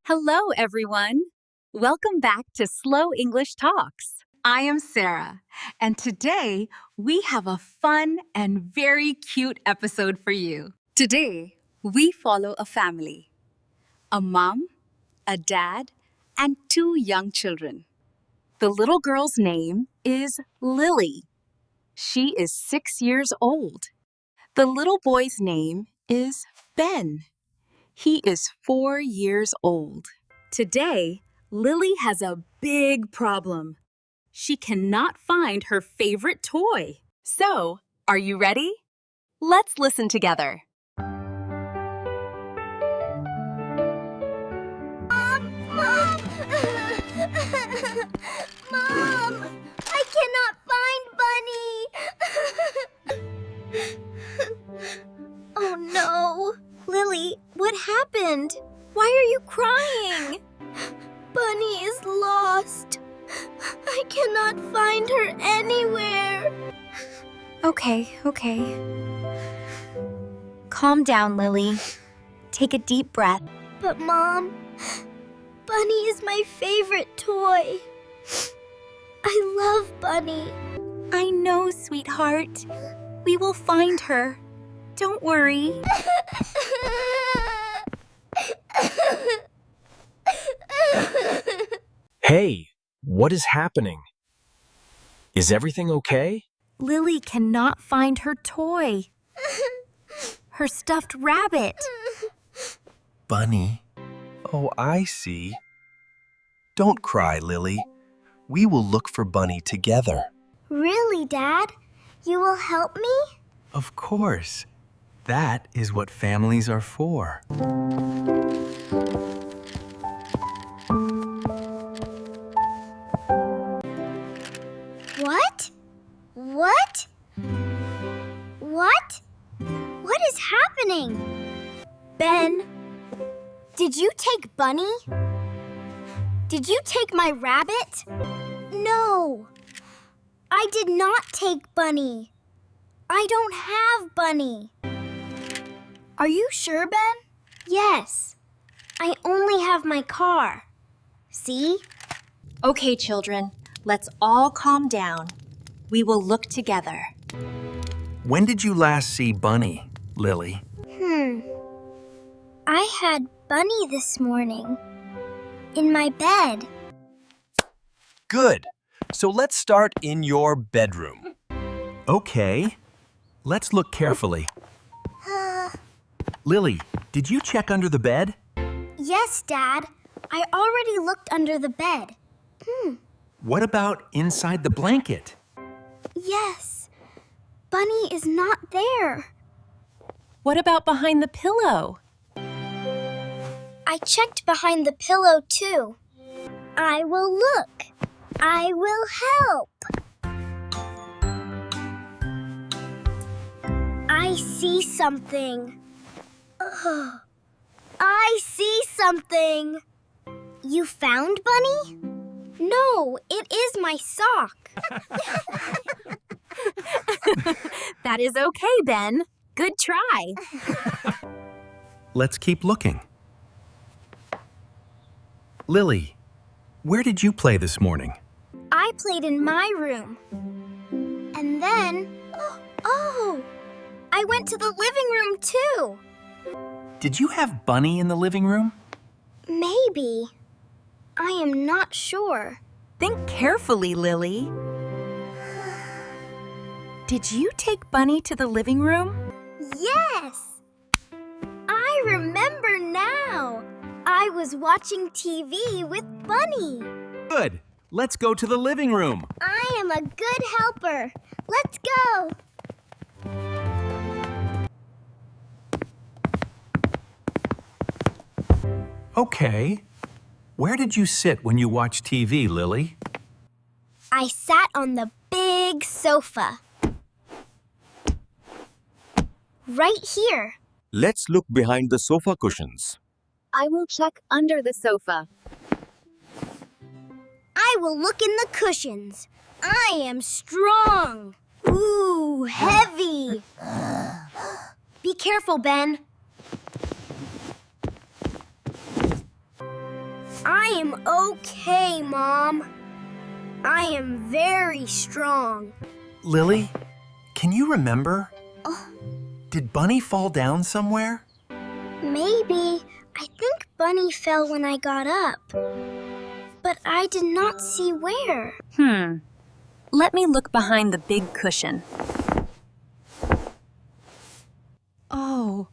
Hello, everyone. Welcome back to Slow English Talks. I am Sarah, and today we have a fun and very cute episode for you. Today, we follow a family, a mom, a dad, and two young children. The little girl's name is Lily. She is 6 years old. The little boy's name is Ben. He is 4 years old. Today, Lily has a big problem. She cannot find her favorite toy. So, are you ready? Let's listen together. Mom! Mom! I cannot find Bunny! Oh no! Lily, what happened? Why are you crying? Bunny is lost. I cannot find her anywhere. Okay. Calm down, Lily. Take a deep breath. But Mom, Bunny is my favorite toy. I love Bunny. I know, sweetheart. We will find her. Don't worry. Hey, what is happening? Is everything okay? Lily cannot find her toy. Her stuffed rabbit. Bunny? Oh, I see. Don't cry, Lily. We will look for Bunny together. Really, Dad? You will help me? Of course. That is what families are for. What? What? What? What is happening? Ben, did you take Bunny? Did you take my rabbit? No, I did not take Bunny. I don't have Bunny. Are you sure, Ben? Yes. I only have my car. See? Okay, children. Let's all calm down. We will look together. When did you last see Bunny, Lily? I had Bunny this morning. In my bed. Good. So let's start in your bedroom. Okay. Let's look carefully. Lily, did you check under the bed? Yes, Dad. I already looked under the bed. What about inside the blanket? Yes. Bunny is not there. What about behind the pillow? I checked behind the pillow, too. I will look. I will help. I see something. Ugh. I see something. You found Bunny? No, it is my sock. That is okay, Ben. Good try. Let's keep looking. Lily, where did you play this morning? I played in my room. And then, I went to the living room too. Did you have Bunny in the living room? Maybe. I am not sure. Think carefully, Lily. Did you take Bunny to the living room? Yes! I remember now. I was watching TV with Bunny. Good. Let's go to the living room. I am a good helper. Let's go. Okay. Where did you sit when you watched TV, Lily? I sat on the big sofa. Right here. Let's look behind the sofa cushions. I will check under the sofa. I will look in the cushions. I am strong. Ooh, heavy. Be careful, Ben. I am okay, Mom. I am very strong. Lily, can you remember? Did Bunny fall down somewhere? Maybe. I think Bunny fell when I got up. But I did not see where. Let me look behind the big cushion. Oh.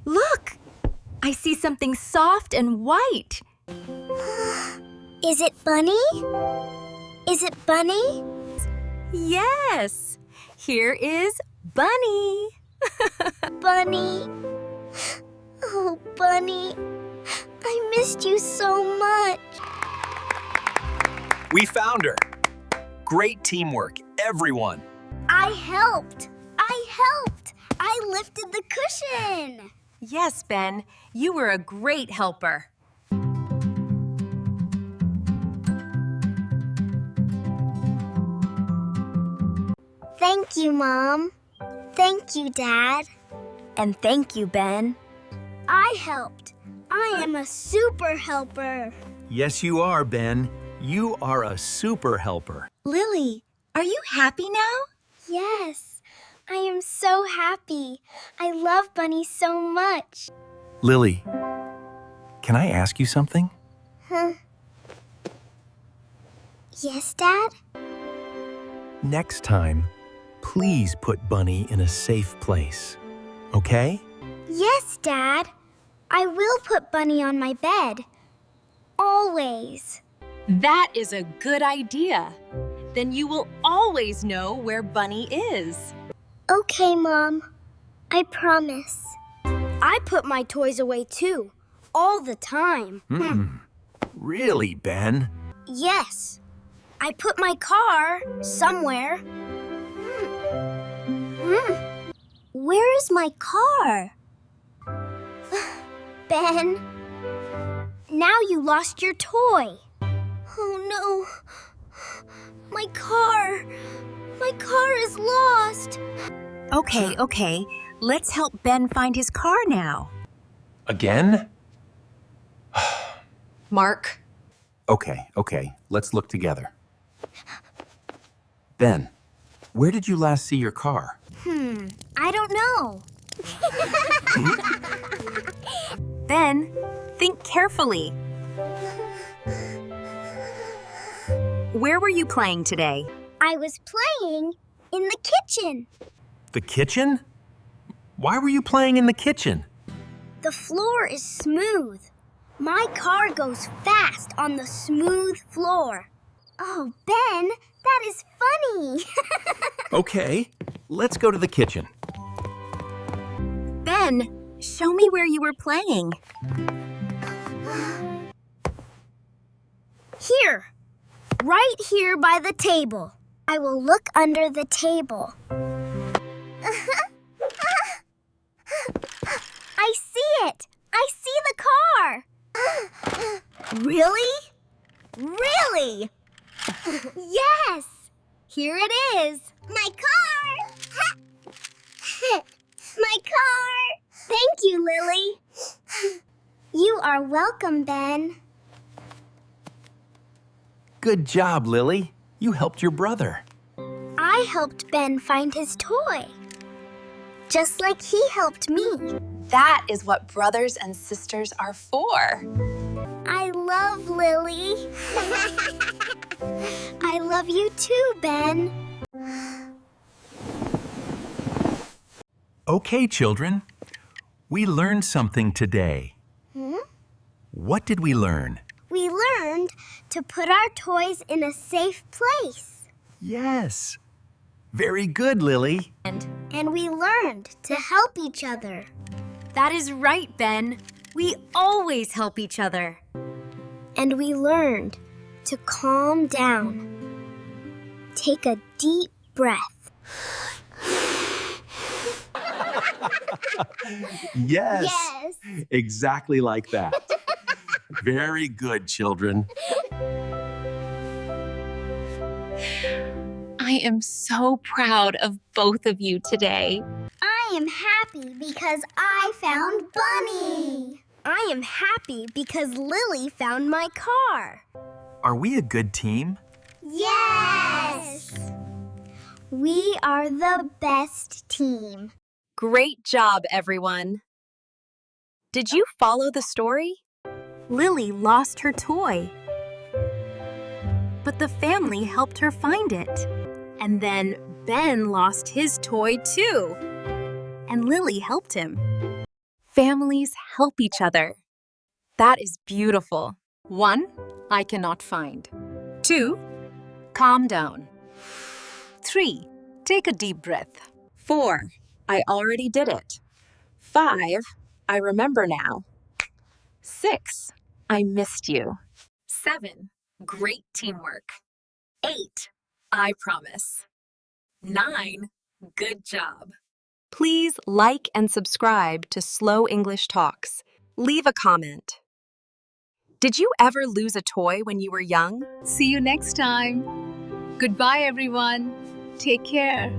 Look! I see something soft and white. Is it Bunny? Is it Bunny? Yes! Here is Bunny. Bunny. Oh, Bunny. I missed you so much. We found her. Great teamwork, everyone. I helped. I lifted the cushion. Yes, Ben, you were a great helper. Thank you, Mom. Thank you, Dad. And thank you, Ben. I helped. I am a super helper. Yes, you are, Ben. You are a super helper. Lily, are you happy now? Yes, I am so happy. I love Bunny so much. Lily, can I ask you something? Huh? Yes, Dad? Next time, please put Bunny in a safe place, okay? Yes, Dad. I will put Bunny on my bed. Always. That is a good idea. Then you will always know where Bunny is. Okay, Mom. I promise. I put my toys away too, all the time. Really, Ben? Yes. I put my car somewhere. Where is my car? Ben, now you lost your toy. Oh no. My car is lost. Okay. Let's help Ben find his car now. Again? Mark, Okay. Let's look together. Ben, where did you last see your car? I don't know. Ben, think carefully. Where were you playing today? I was playing in the kitchen. The kitchen? Why were you playing in the kitchen? The floor is smooth. My car goes fast on the smooth floor. Oh, Ben, that is funny. Okay, let's go to the kitchen. Ben, show me where you were playing. Here, right here by the table. I will look under the table. I see it. I see the car. Really? Really? Yes. Here it is. My car. My car. Thank you, Lily. You are welcome, Ben. Good job, Lily. You helped your brother. I helped Ben find his toy. Just like he helped me. that is what brothers and sisters are for. I love Lily. I love you too, Ben. Okay, children. We learned something today. What did we learn? We learned to put our toys in a safe place. Yes. Very good, Lily. And we learned to help each other. That is right, Ben. We always help each other. And we learned to calm down. Take a deep breath. Yes. Yes. Exactly like that. Very good, children. I am so proud of both of you today. I am happy because I found Bunny. I am happy because Lily found my car. Are we a good team? Yes! We are the best team. Great job, everyone. Did you follow the story? Lily lost her toy. But the family helped her find it. And then Ben lost his toy too. And Lily helped him. Families help each other. That is beautiful. 1, I cannot find. 2, calm down. 3, take a deep breath. 4, I already did it. 5, I remember now. 6, I missed you. 7, great teamwork. 8, I promise. 9, good job. Please like and subscribe to Slow English Talks. Leave a comment. Did you ever lose a toy when you were young? See you next time. Goodbye, everyone. Take care.